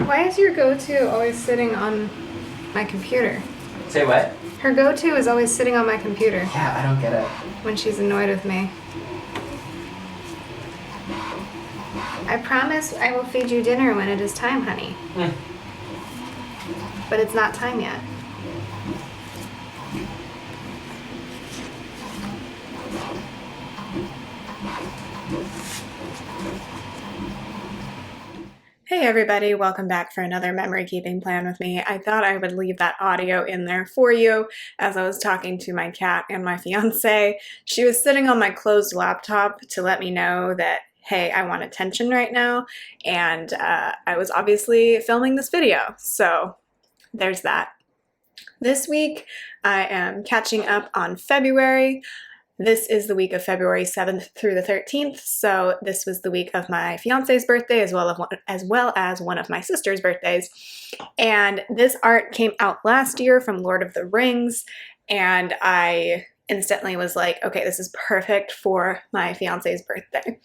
Why is your go-to always sitting on my computer? Say what? Her go-to is always sitting on my computer Yeah, I don't get it. when she's annoyed with me. I promise I will feed you dinner when it is time, honey. But it's not time yet. Hey everybody, welcome back for another memory keeping plan with me. I thought I would leave that audio in there for you as I was talking to my cat and my fiance. She was sitting on my closed laptop to let me know that, hey, I want attention right now, and I was obviously filming this video, so there's that. This week I am catching up on February. This is the week of February 7th through the 13th, so this was the week of my fiance's birthday as well as one of my sister's birthdays. And this art came out last year from Lord of the Rings, and I instantly was like, okay, this is perfect for my fiance's birthday.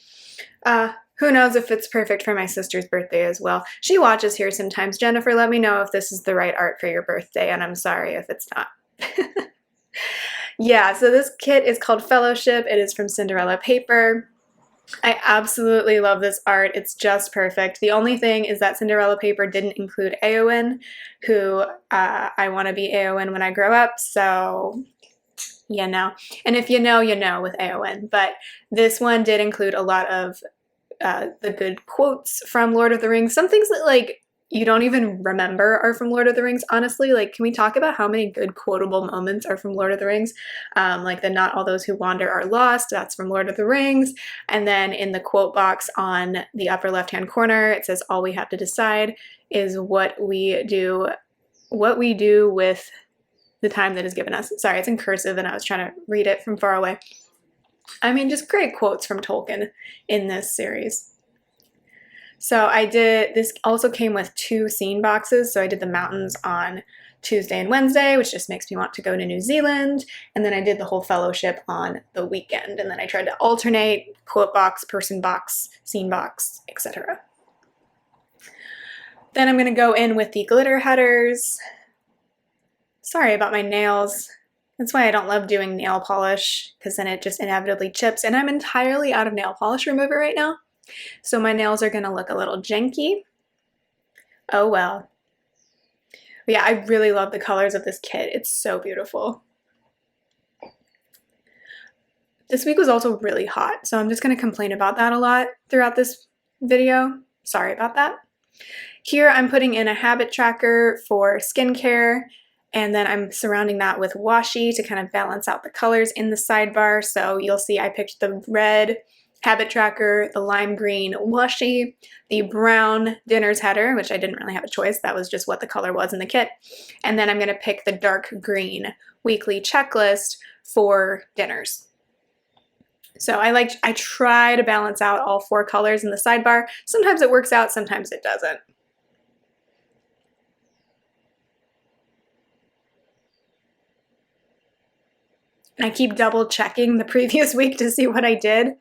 Who knows if it's perfect for my sister's birthday as well. She watches here sometimes. Jennifer, let me know if this is the right art for your birthday, and I'm sorry if it's not. Yeah, so this kit is called Fellowship. It is from Cinderella paper. I absolutely love this art. It's just perfect. The only thing is that Cinderella paper didn't include Eowyn, who I want to be Eowyn when I grow up, so you know. And if you know, you know with Eowyn. But this one did include a lot of the good quotes from Lord of the Rings. Some things that, like, you don't even remember are from Lord of the Rings, honestly. Like, can we talk about how many good quotable moments are from Lord of the Rings? Like the "Not all those who wander are lost," that's from Lord of the Rings. And then in the quote box on the upper left-hand corner, it says, "All we have to decide is what we do with the time that is given us." Sorry, it's in cursive and I was trying to read it from far away. I mean, just great quotes from Tolkien in this series. So this also came with 2 scene boxes. So I did the mountains on Tuesday and Wednesday, which just makes me want to go to New Zealand. And then I did the whole Fellowship on the weekend. And then I tried to alternate quote box, person box, scene box, etc. Then I'm going to go in with the glitter headers. Sorry about my nails. That's why I don't love doing nail polish, because then it just inevitably chips. And I'm entirely out of nail polish remover right now. So my nails are going to look a little janky. Oh well. But yeah, I really love the colors of this kit. It's so beautiful. This week was also really hot, so I'm just going to complain about that a lot throughout this video. Sorry about that. Here I'm putting in a habit tracker for skincare, and then I'm surrounding that with washi to kind of balance out the colors in the sidebar. So you'll see I picked the red habit tracker, the lime green washi, the brown dinner's header, which I didn't really have a choice. That was just what the color was in the kit. And then I'm going to pick the dark green weekly checklist for dinners. So I try to balance out all 4 colors in the sidebar. Sometimes it works out, sometimes it doesn't. And I keep double checking the previous week to see what I did,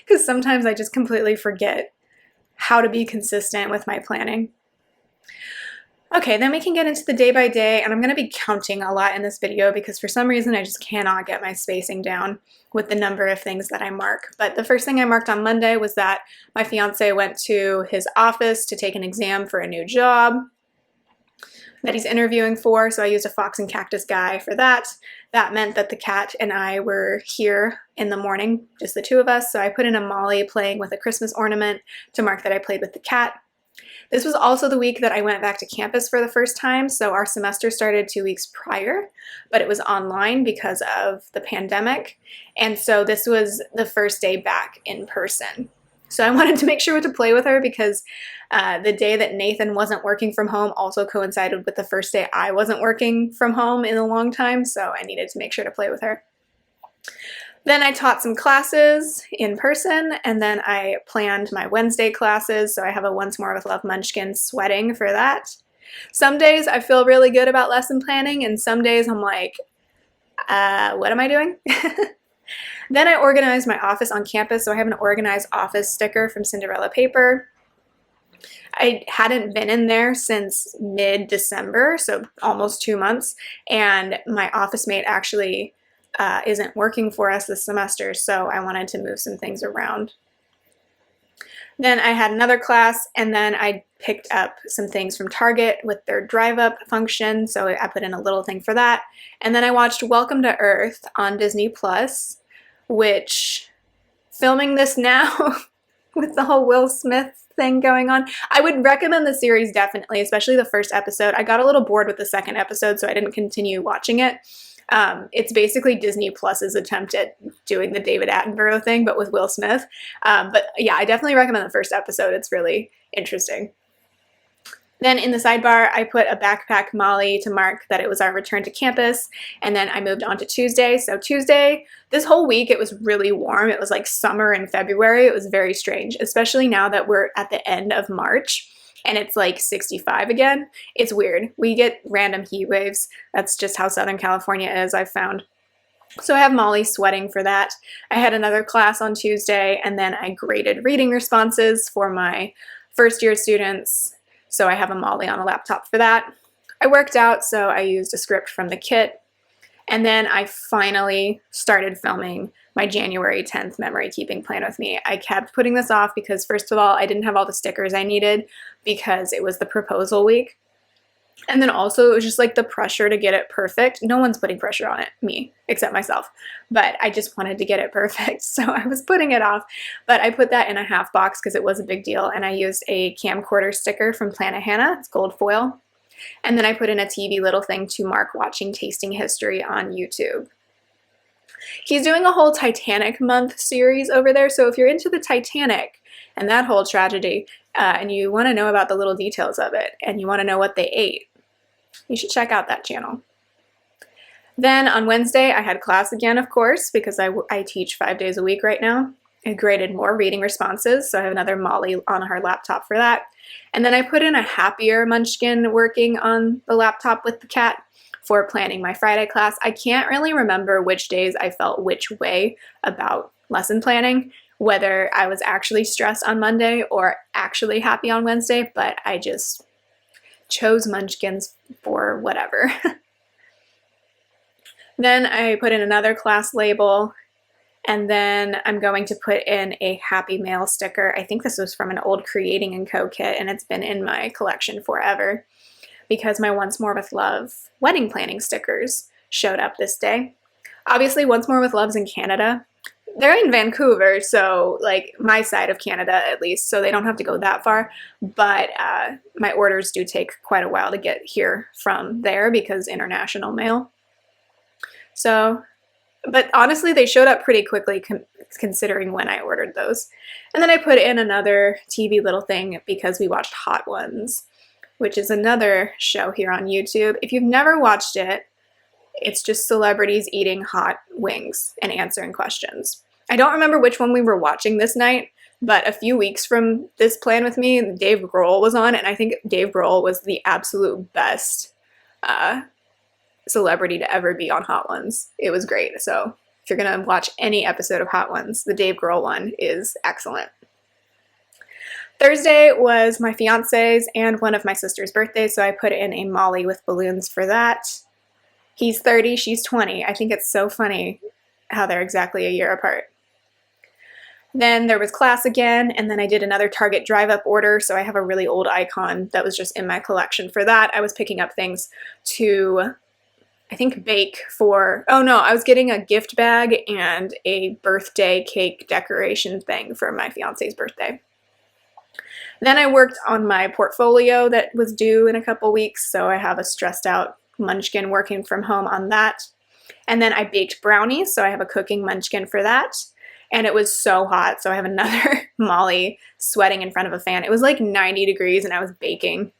because sometimes I just completely forget how to be consistent with my planning. Okay, then we can get into the day by day, and I'm going to be counting a lot in this video because for some reason I just cannot get my spacing down with the number of things that I mark. But the first thing I marked on Monday was that my fiance went to his office to take an exam for a new job that he's interviewing for, so I used a fox and cactus guy for that. That meant that the cat and I were here in the morning, just the 2 of us, so I put in a Molly playing with a Christmas ornament to mark that I played with the cat. This was also the week that I went back to campus for the first time, so our semester started 2 weeks prior, but it was online because of the pandemic, and so this was the first day back in person. So I wanted to make sure to play with her because the day that Nathan wasn't working from home also coincided with the first day I wasn't working from home in a long time, so I needed to make sure to play with her. Then I taught some classes in person, and then I planned my Wednesday classes, so I have a Once More with Love Munchkin sweating for that. Some days I feel really good about lesson planning, and some days I'm like, what am I doing? Then I organized my office on campus, so I have an organized office sticker from Cinderella paper. I hadn't been in there since mid-December, so almost 2 months, and my office mate actually isn't working for us this semester, so I wanted to move some things around. Then I had another class, and then I picked up some things from Target with their drive-up function, so I put in a little thing for that. And then I watched Welcome to Earth on Disney Plus, which, filming this now with the whole Will Smith thing going on, I would recommend the series definitely, especially the first episode. I got a little bored with the second episode, so I didn't continue watching it. It's basically Disney Plus's attempt at doing the David Attenborough thing, but with Will Smith. But yeah, I definitely recommend the first episode. It's really interesting. Then in the sidebar, I put a backpack Molly to mark that it was our return to campus, and then I moved on to Tuesday. So Tuesday, this whole week, it was really warm. It was like summer in February. It was very strange, especially now that we're at the end of March and it's like 65 again. It's weird. We get random heat waves. That's just how Southern California is, I've found. So I have Molly sweating for that. I had another class on Tuesday, and then I graded reading responses for my first year students. So I have a Molly on a laptop for that. I worked out, so I used a script from the kit. And then I finally started filming my January 10th memory keeping plan with me. I kept putting this off because, first of all, I didn't have all the stickers I needed because it was the proposal week. And then also it was just like the pressure to get it perfect. No one's putting pressure on it, me, except myself. But I just wanted to get it perfect, so I was putting it off. But I put that in a half box because it was a big deal, and I used a camcorder sticker from Plannahannah. It's gold foil. And then I put in a TV little thing to mark watching Tasting History on YouTube. He's doing a whole Titanic month series over there, so if you're into the Titanic and that whole tragedy, and you want to know about the little details of it, and you want to know what they ate, you should check out that channel. Then on Wednesday, I had class again, of course, because I teach 5 days a week right now. I graded more reading responses, so I have another Molly on her laptop for that. And then I put in a happier munchkin working on the laptop with the cat for planning my Friday class. I can't really remember which days I felt which way about lesson planning, whether I was actually stressed on Monday or actually happy on Wednesday, but I just chose munchkins for whatever. Then I put in another class label, and then I'm going to put in a Happy Mail sticker. I think this was from an old Creating & Co. kit, and it's been in my collection forever because my Once More with Love wedding planning stickers showed up this day. Obviously, Once More with Love's in Canada. They're in Vancouver, so like my side of Canada at least, so they don't have to go that far, but my orders do take quite a while to get here from there because international mail. So, but honestly, they showed up pretty quickly considering when I ordered those. And then I put in another TV little thing because we watched Hot Ones, which is another show here on YouTube. If you've never watched it, it's just celebrities eating hot wings and answering questions. I don't remember which one we were watching this night, but a few weeks from this plan with me, Dave Grohl was on, and I think Dave Grohl was the absolute best celebrity to ever be on Hot Ones. It was great. So if you're gonna watch any episode of Hot Ones, the Dave Grohl one is excellent. Thursday was my fiance's and one of my sister's birthdays, so I put in a Molly with balloons for that. He's 30, she's 20. I think it's so funny how they're exactly a year apart. Then there was class again, and then I did another Target drive-up order, so I have a really old icon that was just in my collection for that. I was picking up things to, I think, bake for, oh no, I was getting a gift bag and a birthday cake decoration thing for my fiance's birthday. Then I worked on my portfolio that was due in a couple weeks, so I have a stressed out munchkin working from home on that. And then I baked brownies, so I have a cooking munchkin for that. And it was so hot, so I have another Molly sweating in front of a fan. It was like 90 degrees and I was baking.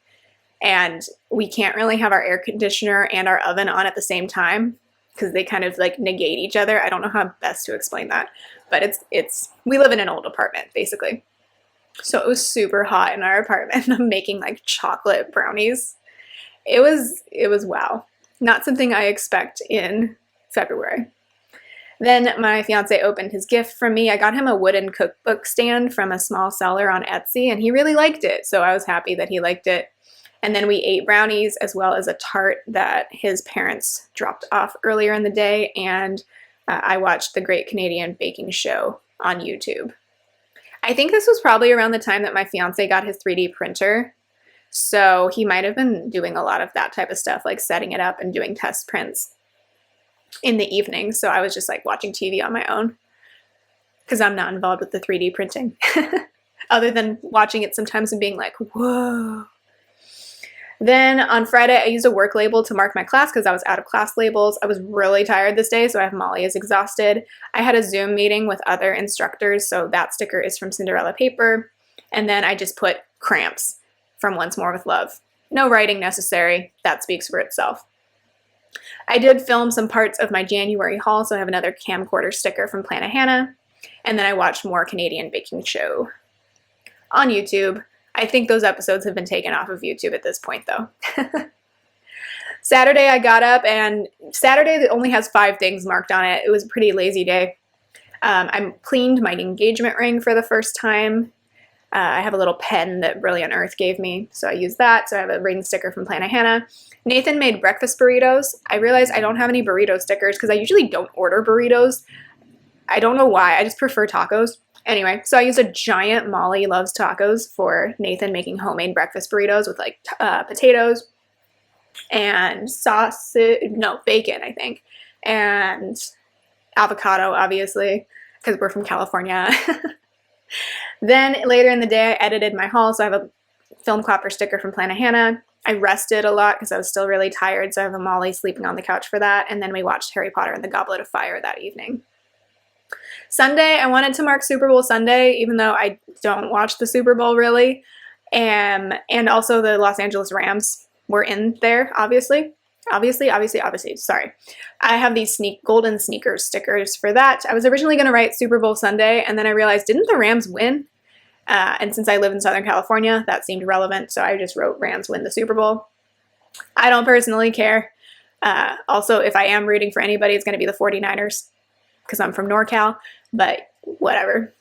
And we can't really have our air conditioner and our oven on at the same time because they kind of like negate each other. I don't know how best to explain that, but we live in an old apartment basically. So it was super hot in our apartment. I'm making like chocolate brownies. It was wow. Not something I expect in February. Then my fiance opened his gift from me. I got him a wooden cookbook stand from a small seller on Etsy, and he really liked it, so I was happy that he liked it. And then we ate brownies as well as a tart that his parents dropped off earlier in the day, and I watched the Great Canadian Baking Show on YouTube. I think this was probably around the time that my fiance got his 3D printer, so he might have been doing a lot of that type of stuff, like setting it up and doing test prints in the evening. So I was just like watching TV on my own because I'm not involved with the 3D printing other than watching it sometimes and being like, whoa. Then on Friday, I used a work label to mark my class because I was out of class labels. I was really tired this day, so I have Molly is exhausted. I had a Zoom meeting with other instructors, so that sticker is from Cinderella paper. And then I just put cramps from Once More with Love. No writing necessary. That speaks for itself. I did film some parts of my January haul, so I have another camcorder sticker from Planet Hannah. And then I watched more Canadian Baking Show on YouTube. I think those episodes have been taken off of YouTube at this point, though. Saturday, I got up, and Saturday only has 5 things marked on it. It was a pretty lazy day. I cleaned my engagement ring for the first time. I have a little pen that Brilliant Earth gave me, so I used that. So I have a ring sticker from Planet Hannah. Nathan made breakfast burritos. I realized I don't have any burrito stickers because I usually don't order burritos. I don't know why. I just prefer tacos. Anyway, so I used a giant Molly Loves Tacos for Nathan making homemade breakfast burritos with like potatoes and bacon, I think, and avocado, obviously, because we're from California. Then later in the day, I edited my haul, so I have a film clapper sticker from Planet Hannah. I rested a lot because I was still really tired, so I have a Molly sleeping on the couch for that, and then we watched Harry Potter and the Goblet of Fire that evening. Sunday, I wanted to mark Super Bowl Sunday, even though I don't watch the Super Bowl really. And also the Los Angeles Rams were in there, obviously. Sorry. I have these golden sneakers stickers for that. I was originally going to write Super Bowl Sunday, and then I realized, didn't the Rams win? And since I live in Southern California, that seemed relevant, so I just wrote Rams win the Super Bowl. I don't personally care. Also, if I am rooting for anybody, it's going to be the 49ers. Because I'm from NorCal, but whatever.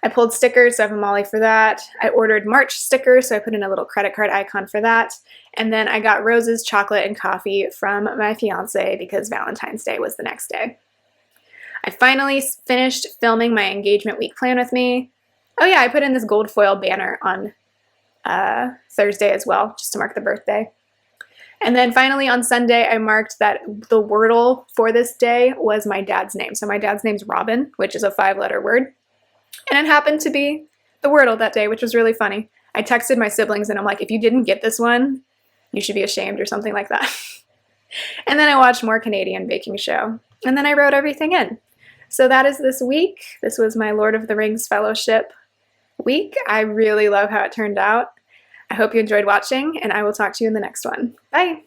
I pulled stickers, so I have a Molly for that. I ordered March stickers, so I put in a little credit card icon for that. And then I got roses, chocolate, and coffee from my fiance because Valentine's Day was the next day. I finally finished filming my engagement week plan with me. Oh yeah, I put in this gold foil banner on Thursday as well, just to mark the birthday. And then finally on Sunday, I marked that the wordle for this day was my dad's name. So my dad's name's Robin, which is a 5-letter word. And it happened to be the wordle that day, which was really funny. I texted my siblings and I'm like, if you didn't get this one, you should be ashamed or something like that. And then I watched more Canadian Baking Show. And then I wrote everything in. So that is this week. This was my Lord of the Rings Fellowship week. I really love how it turned out. I hope you enjoyed watching, and I will talk to you in the next one. Bye!